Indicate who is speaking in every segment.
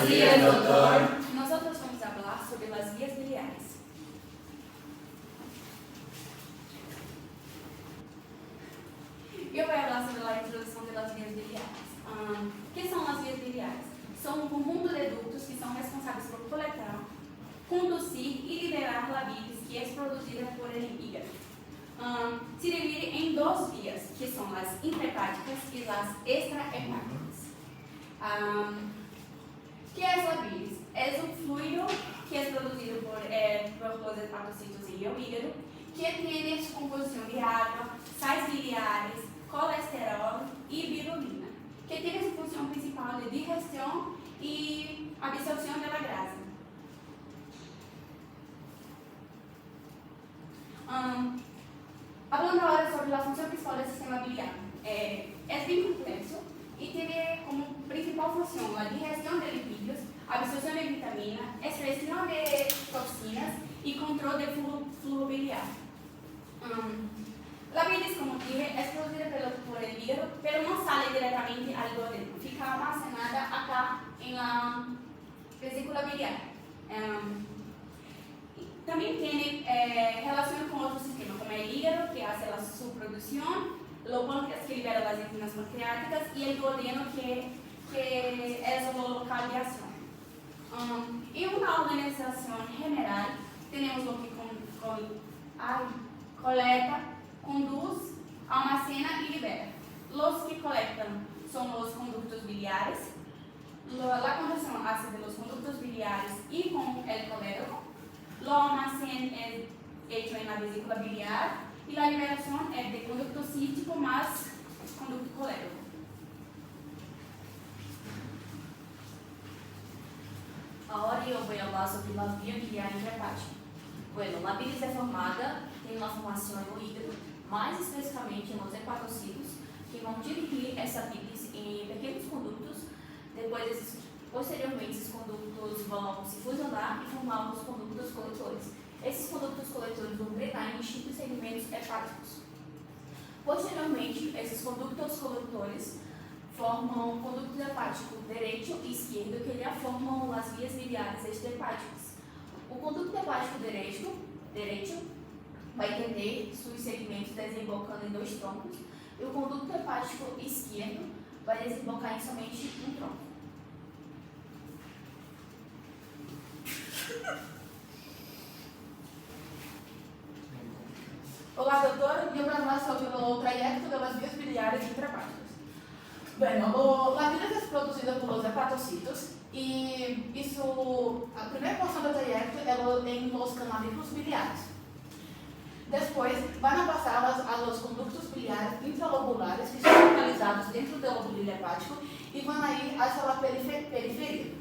Speaker 1: días, doctor.
Speaker 2: Nosotros vamos a hablar sobre las vías biliares. Eu vou falar sobre a introdução das vias biliares. Que são as vias biliares? São um conjunto de ductos que são responsáveis por coletar, conduzir e liberar a bilis que é produzida por el hígado. Se divide em duas vias, que são as intrahepáticas e as extrahepáticas. ¿Qué es la bilis? Es un fluido que es producido por los hepatocitos y el hígado, que tiene su composición de agua, sais biliares, colesterol y bilirrubina, que tiene su función principal de digestión y absorción de la grasa. Hablando ahora sobre la función principal del sistema biliar, es bien complejo y tiene como principal función la digestión de lipídios, absorción de vitamina, excreción de toxinas y control del flujo biliar. La bilis, como dije, es producida por el hígado, pero no sale directamente al duodeno, fica almacenada acá en la vesícula biliar. También tiene relación con otros sistemas, como el hígado, que hace su producción, los páncreas, que libera las enzimas pancreáticas, y el duodeno, que es el local de acción. En una organización general, tenemos lo que coleta, conduz, almacena y libera. Los que colectan son los conductos biliares. La conducción hace de los conductos biliares y con el colédoco. Lo almacén es hecho en la vesícula biliar y la liberación es de conducto cítico más conducto colédoco.
Speaker 1: Ahora eu vou falar sobre a via biliar intrahepática. Bueno, a bilis é formada, tem uma formação no hígado, mais especificamente nos hepatocitos, que vão dividir essa bilis em pequenos condutos. Posteriormente, esses condutos vão se fusionar e formar os condutos coletores. Esses condutos coletores vão drenar em distintos segmentos hepáticos. Posteriormente, esses condutos coletores formam o conduto hepático direito e esquerdo, que formam as vias biliares extrahepáticas. O conduto hepático direito vai ter seus segmentos desembocando em dois troncos, e o conduto hepático esquerdo vai desembocar em somente um tronco.
Speaker 3: Olá, doutor. Eu vou falar sobre o trayecto das vias biliares intrahepáticas. Bueno, la bilis es producida por los hepatocitos y a primera porción del trayecto es en los canalículos biliares. Después van a pasar a los conductos biliares intralobulares que están localizados dentro del lóbulo hepático y van a ir hacia la periferia.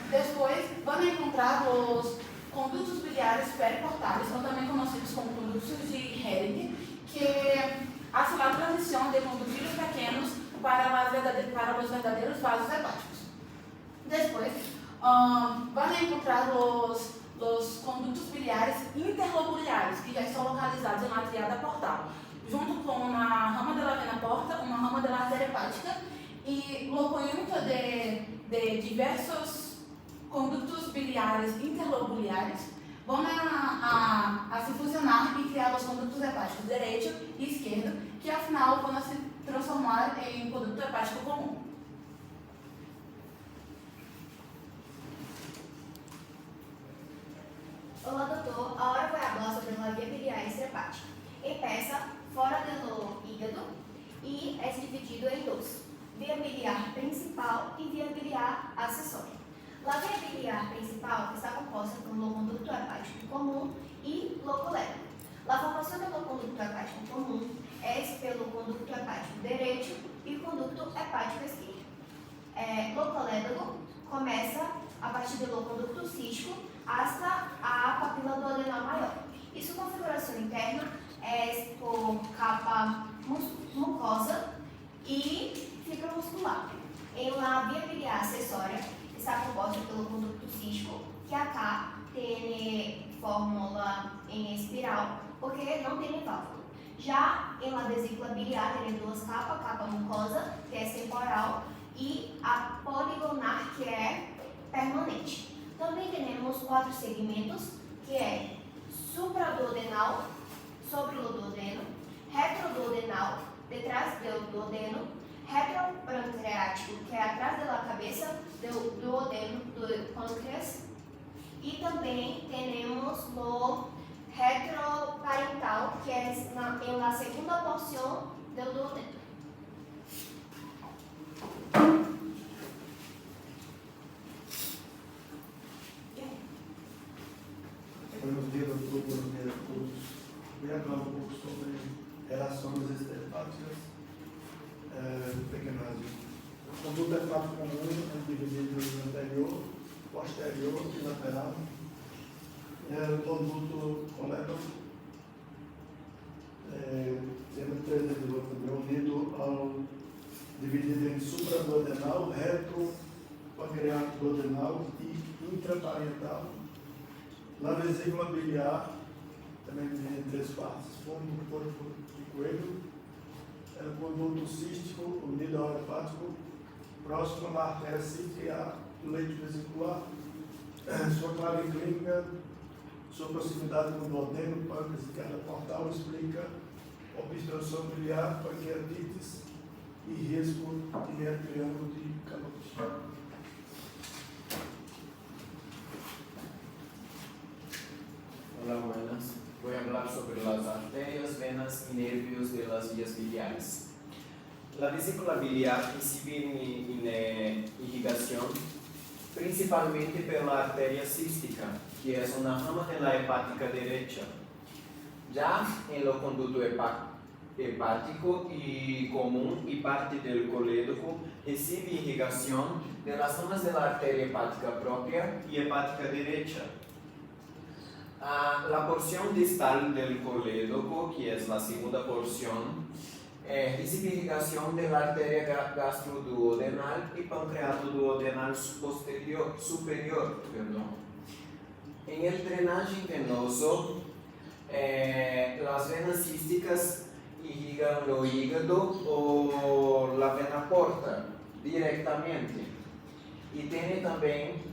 Speaker 3: Después van a encontrar los conductos biliares periportales, o también conocidos como conductos de Hering, que hace la transición de conductos pequeños para los verdaderos vasos hepáticos. Después, van a encontrar los conductos biliares interlobulares, que já estão localizados en la triada portal, junto con una rama de la vena porta, una rama de la arteria hepática y lo conjunto de diversos conductos biliares interlobulares vão a se fusionar e criar os condutos hepáticos direito e esquerdo, que afinal vão se transformar em conduto hepático comum.
Speaker 4: Olá, doutor. Agora vou falar sobre a via biliar extrahepática. Empieza fora do hígado e é dividido em dois: via biliar principal e via biliar acessória. A via biliar principal está composta por um conducto hepático comum e colédoco. A formação do conducto hepático comum é pelo conducto hepático direito e o conducto hepático esquerdo. O colédoco começa a partir do conducto cístico hasta a papila do adenal maior. E sua configuração interna é por capa mucosa e fibra muscular. Em la via biliar acessória está composta pelo conducto cístico, que acá tem fórmula em espiral, porque não tem válvula. Já em la vesícula biliar tem duas capas, capa mucosa, que é temporal, e a poligonar, que é permanente. Também temos 4 segmentos, que é supraduodenal, sobre o duodeno, retroduodenal, detrás do duodeno, retropancreático, que é atrás da cabeça do duodeno do pâncreas, e também temos o retroparental, que é na segunda porção do duodeno.
Speaker 5: Buenos días, doutor. Buenos días a todos. Voy a hablar un poco sobre relações hepáticas pequenásio. O conduto hepático comum é dividido em anterior, posterior e lateral. O conduto colédoco sendo 3 unido ao dividido em supraduodenal, retropancreático duodenal e intraparental. Na vesícula biliar, também dividida em 3 partes, fundo do corpo de coelho, o conduto cístico unido ao hepático, próximo à artéria cística do leito vesicular, sua clave clínica, sua proximidade com o duodeno, pâncreas e queda portal explica obstrução biliar, pancreatites e risco de triângulo de Calote.
Speaker 6: Hola, buenas. Voy a hablar sobre las arterias, venas y nervios de las vías biliares. La vesícula biliar recibe irrigación principalmente por la arteria cística, que es una rama de la hepática derecha. Ya en lo conducto hepático y común y parte del colédoco recibe irrigación de las ramas de la arteria hepática propia y hepática derecha. La porción distal del colédoco, que es la segunda porción, recibe irrigación de la arteria gastroduodenal y pancreatoduodenal superior. En el drenaje venoso, las venas císticas irrigan el hígado o la vena porta directamente. Y tiene también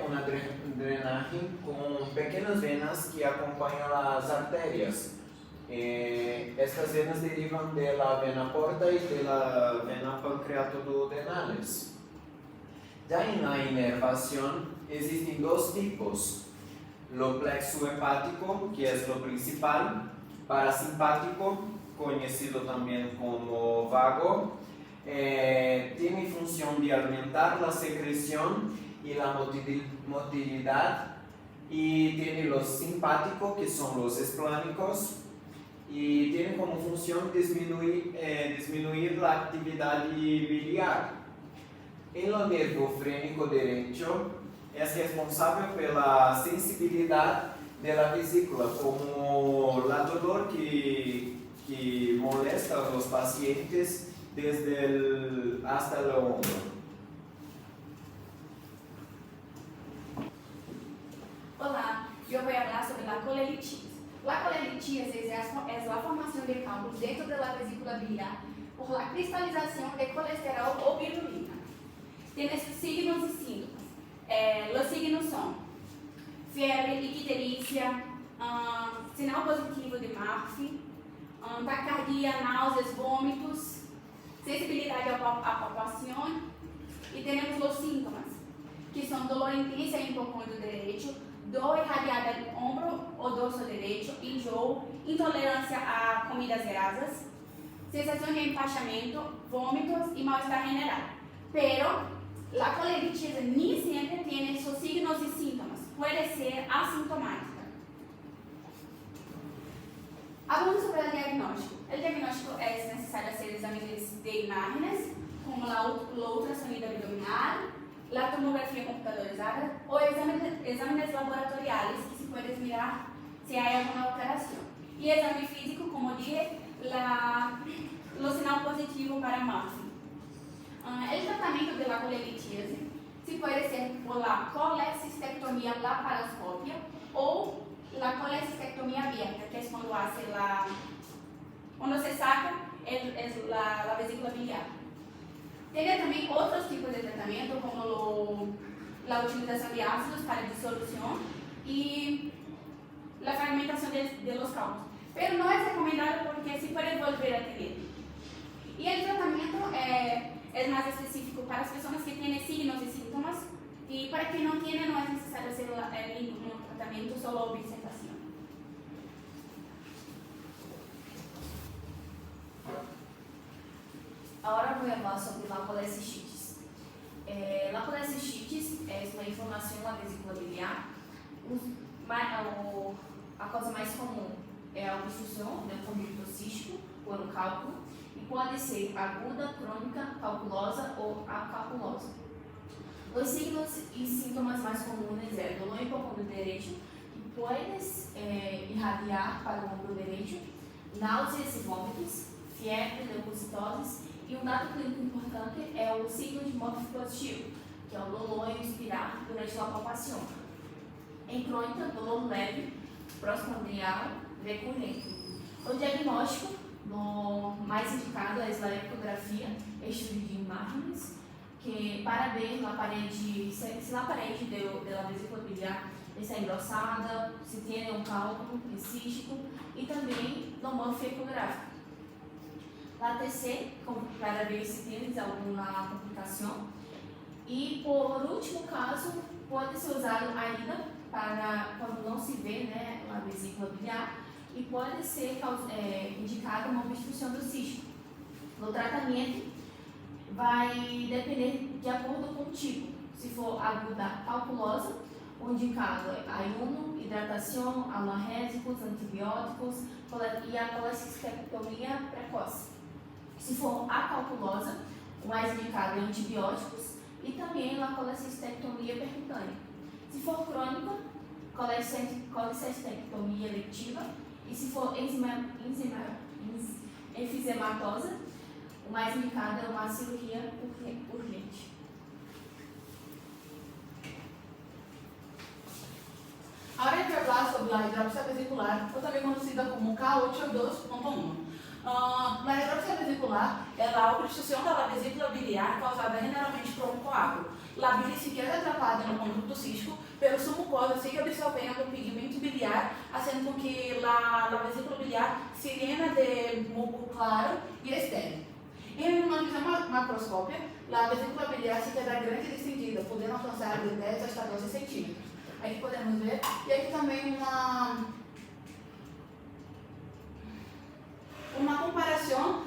Speaker 6: una drenaje con pequeñas venas que acompañan las arterias. Estas venas derivan de la vena porta y de la vena pancreatoduodenales. Ya en la inervación existen 2 tipos: lo plexo hepático, que es lo principal, parasimpático, conocido también como vago, tiene función de alimentar la secreción y la motilidad, y tiene los simpáticos, que son los esplánicos, y tiene como función disminuir la actividad biliar. En lo nervofrénico derecho es responsable por la sensibilidad de la vesícula, como la dolor que molesta a los pacientes hasta el hombro.
Speaker 2: Olá, eu vou falar sobre a colelitíase. A colelitíase é a formação de cálculos dentro da vesícula biliar por la cristalização de colesterol ou bilirrubina. Tem esses signos e síntomas. Os signos são febre, icterícia, sinal positivo de Murphy, taquicardia, náuseas, vômitos, sensibilidade à palpação, e temos os sintomas, que são dolor intenso em hipocôndrio direito, dor irradiada no ombro ou dorso direito, enjoo, intolerância a comidas grasas, sensação de empachamento, vômitos e mal-estar general. Pero, a colelitíase nem sempre tem esses signos e síntomas, pode ser assintomática. Hablando sobre o diagnóstico. O diagnóstico é necessário fazer exames de imagens, como o ultrassonido abdominal, a tomografia computadorizada ou exames laboratoriais, que se pode mirar se há alguma alteração. E exame físico, como dije, o sinal positivo para Murphy. O tratamento da colelitíase se pode ser por la colecistectomia laparoscópia ou la colecistectomia abierta, que é quando se saca a vesícula biliar. Tem também outros tipos de tratamento, como a la utilización de ácidos para disolución y la fragmentación de los cálculos. Pero no es recomendado porque se puede volver a tener. Y el tratamiento es más específico para las personas que tienen signos y síntomas, y para quien no tiene no es necesario hacer ningún tratamiento, solo observación.
Speaker 1: Ahora voy a hablar sobre la colecistitis. La colecistitis es uma inflamação na vesícula biliar. A causa mais comum é a obstrução do conducto cístico por um cálculo e pode ser aguda, crônica, calculosa ou acalculosa. Os signos e sintomas mais comuns é dor no hipocôndrio direito, que pode irradiar para o ombro direito, náuseas e vômitos, febre, leucocitoses, e um dado clínico importante é o signo de morfo positivo, que é o dolor em expirar durante a palpação. Em crônica, dolor leve, próximo-abdominal, recorrente. O diagnóstico mais indicado é a ecografia, estudo de imagens, que para ver na parede, se na parede da vesícula biliar está engrossada, se tem um cálculo cístico e também no morfo ecográfico. La TC, para ver se tem alguma complicação. E por último caso, pode ser usado ainda para quando não se vê, né, a vesícula biliar, e pode ser indicada uma obstrução do cístico. No tratamento, vai depender de acordo com o tipo. Se for aguda calculosa, o indicado é ayuno, hidratação, analgésicos, antibióticos e a colecistectomia precoce. Se for acalculosa, o mais indicado é antibióticos e também a colecistectomia percutânea. Se for crônica, colecistectomia eletiva, e se for enfisematosa, o mais indicado é uma cirurgia urgente.
Speaker 3: Ahora hay que hablar sobre la hidropsia vesicular, o también conocida como K8.2.1. Na hidropsia vesicular é a obstrução da vesícula biliar causada generalmente por um coágulo. A bile se queda atrapada no conducto cístico, pelo su mucosa sigue absorvendo o pigmento biliar, haciendo com que a vesícula biliar se llena de muco claro e estéril. Em uma visão macroscópia, a vesícula biliar se queda grande e distendida, podendo alcançar de 10 hasta 12 centímetros. Aqui podemos ver, e aqui também uma comparação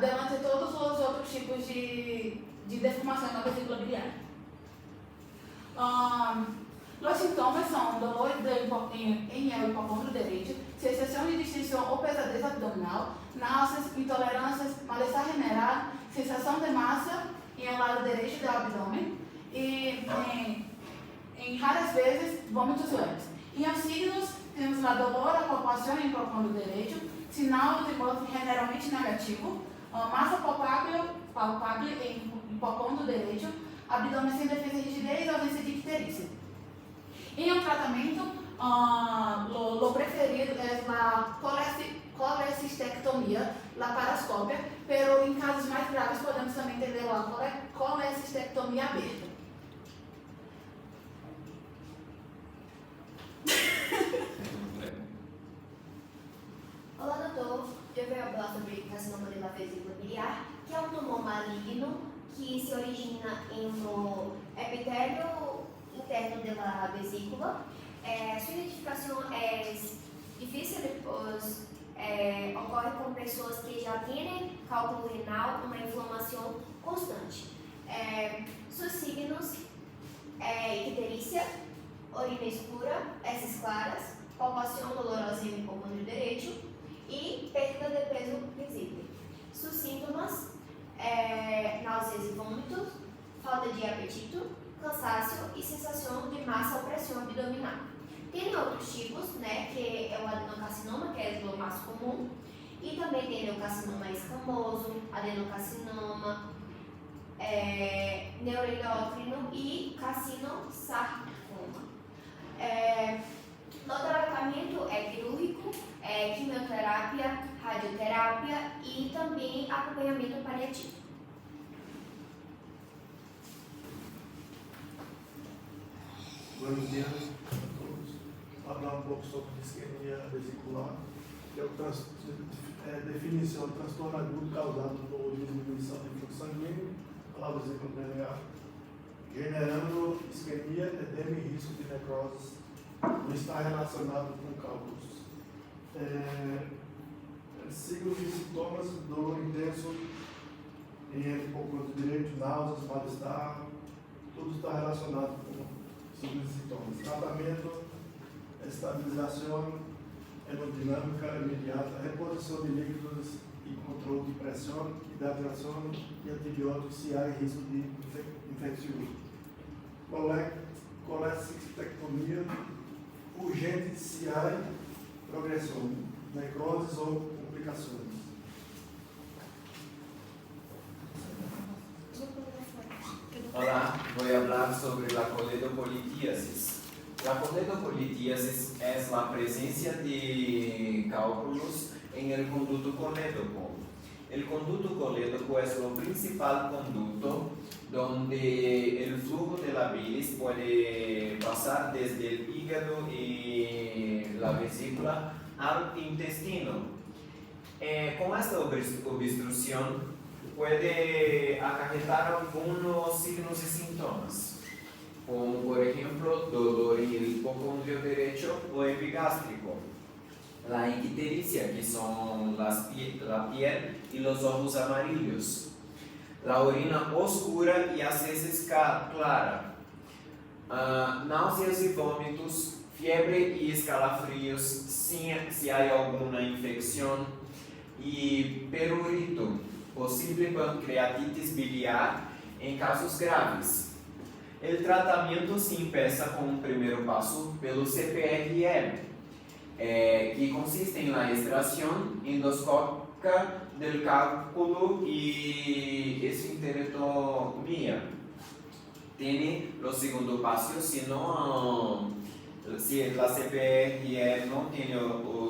Speaker 3: delante de todos os outros tipos de deformação na vesícula biliar. Os sintomas são dolor em el hipocôndrio direito, sensação de distensão ou pesadez abdominal, náuseas, intolerâncias, mal-estar general, sensação de massa em el lado direito do abdômen e, em raras vezes, vômitos leves. E os signos, temos a dolor, a palpação em hipocôndrio direito, sinal de morte generalmente negativo, massa palpável em hipocôndrio direito, abdômen sem defesa e rigidez e ausência de icterícia. Em um tratamento, o preferido é a colecistectomia laparoscópia, pero em casos mais graves podemos também ter a colecistectomia aberta.
Speaker 4: Olá, doutor. Eu venho falar sobre o carcinoma da vesícula biliar, que é um tumor maligno que se origina no epitélio interno da vesícula. Sua identificação é difícil, pois ocorre com pessoas que já têm cálculo renal, uma inflamação constante. Seus signos icterícia, urina escura, heces claras, palpação dolorosa em hipocôndrio direito e perda de peso visível. Seus sintomas náuseas e vômitos, falta de apetite, cansaço e sensação de massa ou pressão abdominal. Tem outros tipos, né, que é o adenocarcinoma, que é o mais comum, e também tem o carcinoma escamoso, adenocarcinoma, neuroendócrino e carcinosarcoma. No tratamento é quirúrgico, quimioterapia, radioterapia e também acompanhamento paliativo.
Speaker 5: Buenos dias a todos. Falar um pouco sobre isquemia vesicular, que é a definição de transtorno agudo causado por diminuição de fluxo sanguíneo, palavra exemplo pulmonar, generando isquemia, edema e risco de necrose, não está relacionado com cálculos. Signos e sintomas: dor intenso, entre pouco direito, náuseas, mal-estar, tudo está relacionado com signos e sintomas. Tratamento: estabilização hemodinâmica imediata, reposição de líquidos e controle de pressão, hidratação e antibióticos se há risco de infecção. Colecistectomia urgente se há progressão, necroses ou complicações.
Speaker 6: Hola, voy a hablar sobre la coledopolitíasis. La coledopolitíasis es la presencia de cálculos en el conducto colédoco. El conducto colédoco es lo principal conducto donde el flujo de la bilis puede pasar desde el hígado y la vesícula al intestino. Con esta obstrucción puede acarretar algunos signos y síntomas, como por ejemplo dolor en el hipocondrio derecho o epigástrico, la ictericia, que son la piel y los ojos amarillos, la orina oscura y a veces clara, náuseas y vómitos, fiebre y escalofríos si hay alguna infección, y prurito, posible pancreatitis biliar en casos graves. El tratamiento se empieza con un primer paso pelo CPRL, que consiste en la extracción endoscópica del cálculo y esfinterectomía. Tiene los segundos pasos, si la CPRL no tiene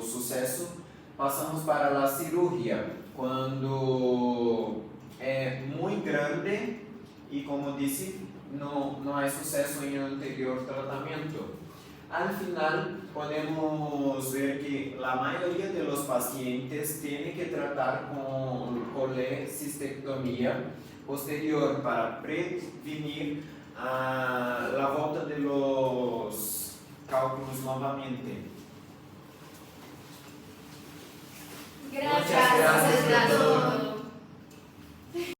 Speaker 6: suceso, pasamos para la cirugía, cuando es muy grande y, como dije, no hay suceso en el anterior tratamiento. Al final podemos ver que la mayoría de los pacientes tienen que tratar con colecistectomía posterior para prevenir la volta de los cálculos nuevamente.
Speaker 2: Gracias,
Speaker 6: Muchas gracias,
Speaker 2: doctor.
Speaker 6: doctor.